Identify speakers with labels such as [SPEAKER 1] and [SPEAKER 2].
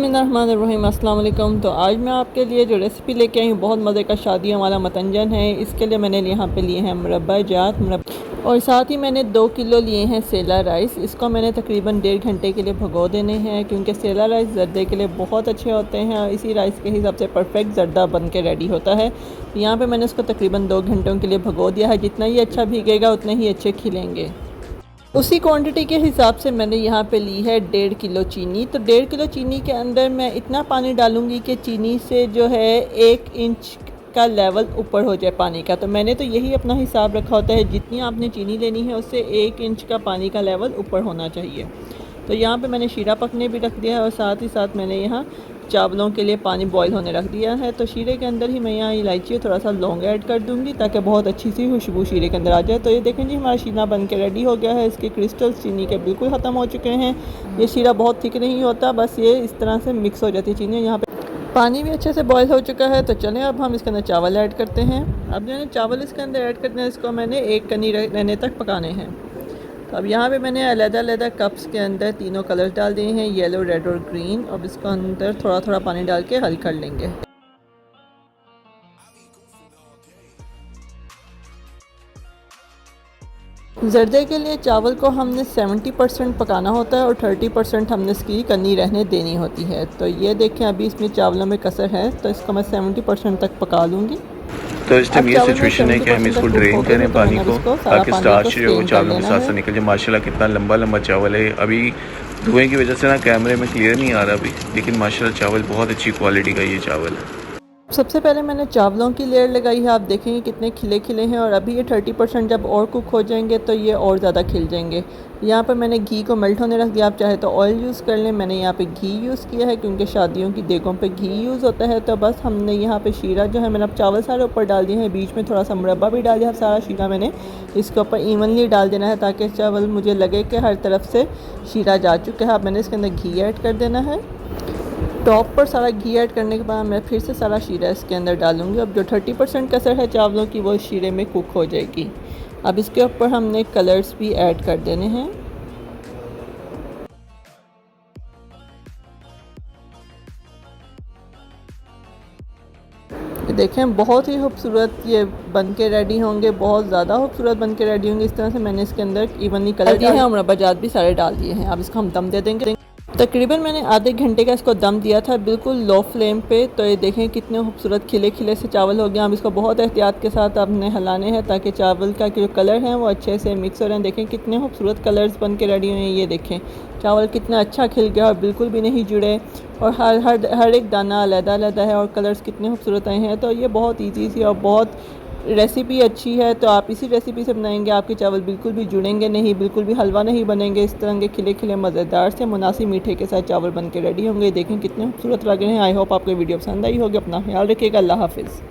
[SPEAKER 1] बिस्मिल्लाहिर्रहमानिर्रहीम, अस्सलाम वालेकुम। तो आज मैं आपके लिए जो रेसिपी लेके आई हूँ बहुत मज़े का शादियों वाला मतंजन है। इसके लिए मैंने यहाँ पे लिए हैं मुरब्बा जात और साथ ही मैंने 2 किलो लिए हैं सेला राइस। इसको मैंने तकरीबन 1.5 घंटे के लिए भगो देने हैं, क्योंकि सेला राइस ज़र्दे के लिए बहुत अच्छे होते हैं और इसी राइस के हिसाब से परफेक्ट ज़र्दा बन के रेडी होता है। यहाँ पर मैंने इसको तकरीबन 2 घंटों के लिए भगो दिया है। जितना ही अच्छा भीगेगा उतने ही अच्छे खिलेंगे। उसी क्वांटिटी के हिसाब से मैंने यहाँ पे ली है 1.5 किलो चीनी। तो 1.5 किलो चीनी के अंदर मैं इतना पानी डालूँगी कि चीनी से जो है 1 इंच का लेवल ऊपर हो जाए पानी का। तो मैंने तो यही अपना हिसाब रखा होता है, जितनी आपने चीनी लेनी है उससे 1 इंच का पानी का लेवल ऊपर होना चाहिए। तो यहाँ पे मैंने शीरा पकने भी रख दिया है और साथ ही साथ मैंने यहाँ चावलों के लिए पानी बॉईल होने रख दिया है। तो शीरे के अंदर ही मैं यहाँ इलायची थोड़ा सा लौंग ऐड कर दूँगी ताकि बहुत अच्छी सी खुशबू शीरे के अंदर आ जाए। तो ये देखें जी, हमारा शीरा बन के रेडी हो गया है। इसके क्रिस्टल्स चीनी के बिल्कुल ख़त्म हो चुके हैं। ये शीरा बहुत थिक नहीं होता, बस ये इस तरह से मिक्स हो जाती है चीनी। यहाँ पर पानी भी अच्छे से बॉयल हो चुका है। तो चलें अब हम इसके अंदर चावल ऐड करते हैं। अब जो है चावल इसके अंदर ऐड करते हैं, इसको मैंने 1 कनी रहने तक पकाने हैं। तो अब यहाँ पे मैंने अलग-अलग कप्स के अंदर तीनों कलर्स डाल दिए हैं, येलो, रेड और ग्रीन। अब इसको अंदर थोड़ा थोड़ा पानी डाल के हल कर लेंगे। ज़र्दे के लिए चावल को हमने 70% पकाना होता है और 30% हमने इसकी कनी रहने देनी होती है। तो ये देखें, अभी इसमें चावलों में कसर है, तो इसको मैं 70% तक पका लूँगी।
[SPEAKER 2] तो इस टाइम ये सिचुएशन है कि हम इसको ड्रेन करें पानी को, ताकि स्टार्च जो चावलों के साथ साथ निकल जाए। माशाल्लाह कितना लंबा लंबा चावल है। अभी धुएं की वजह से ना कैमरे में क्लियर नहीं आ रहा अभी, लेकिन माशाल्लाह चावल बहुत अच्छी क्वालिटी का ये चावल है।
[SPEAKER 1] सबसे पहले मैंने चावलों की लेयर लगाई है। आप देखेंगे कितने खिले खिले हैं और अभी ये 30% जब और कुक हो जाएंगे तो ये और ज़्यादा खिल जाएंगे। यहाँ पर मैंने घी को मेल्ट होने रख दिया। आप चाहे तो ऑयल यूज़ कर लें, मैंने यहाँ पे घी यूज़ किया है क्योंकि शादियों की देगों पे घी यूज़ होता है। तो बस हमने यहाँ पे शीरा जो है, मैंने अब चावल सारे ऊपर डाल दिए हैं, बीच में थोड़ा सा मुरब्बा भी डाल दिया। सारा शीरा मैंने इसके ऊपर इवनली डाल देना है ताकि चावल मुझे लगे कि हर तरफ से शीरा जा चुका है। अब मैंने इसके अंदर घी ऐड कर देना है। टॉप पर सारा घी ऐड करने के बाद मैं फिर से सारा शीरा इसके अंदर डालूंगी। अब जो 30% कसर है चावलों की वो शीरे में कुक हो जाएगी। अब इसके ऊपर हमने कलर्स भी ऐड कर देने हैं। देखें बहुत ही खूबसूरत ये बन के रेडी होंगे, बहुत ज़्यादा खूबसूरत बन के रेडी होंगे। इस तरह से मैंने इसके अंदर इवनली कलर दिए हैं और मुरब्बा जात भी सारे डाल दिए हैं। अब इसको हम दम दे देंगे। तकरीबन मैंने आधे घंटे का इसको दम दिया था, बिल्कुल लो फ्लेम पे। तो ये देखें कितने खूबसूरत खिले खिले से चावल हो गया। अब इसको बहुत एहतियात के साथ आपने हिलाने हैं ताकि चावल का जो कलर है वो अच्छे से मिक्स हो रहे हैं। देखें कितने खूबसूरत कलर्स बन के रेडी हुए हैं। ये देखें चावल कितना अच्छा खिल गया और बिल्कुल भी नहीं जुड़े और हर एक दाना अलग-अलग है और कलर्स कितने खूबसूरत आए हैं। तो ये बहुत ईजी सी और बहुत रेसिपी अच्छी है। तो आप इसी रेसिपी से बनाएंगे, आपके चावल बिल्कुल भी जुड़ेंगे नहीं, बिल्कुल भी हलवा नहीं बनेंगे। इस तरह के खिले खिले मज़ेदार से मुनासिब मीठे के साथ चावल बन के रेडी होंगे। देखें कितने खूबसूरत लग रहे हैं। आई होप आपको वीडियो पसंद आई होगी। अपना ख्याल रखिएगा। अल्लाह हाफिज़।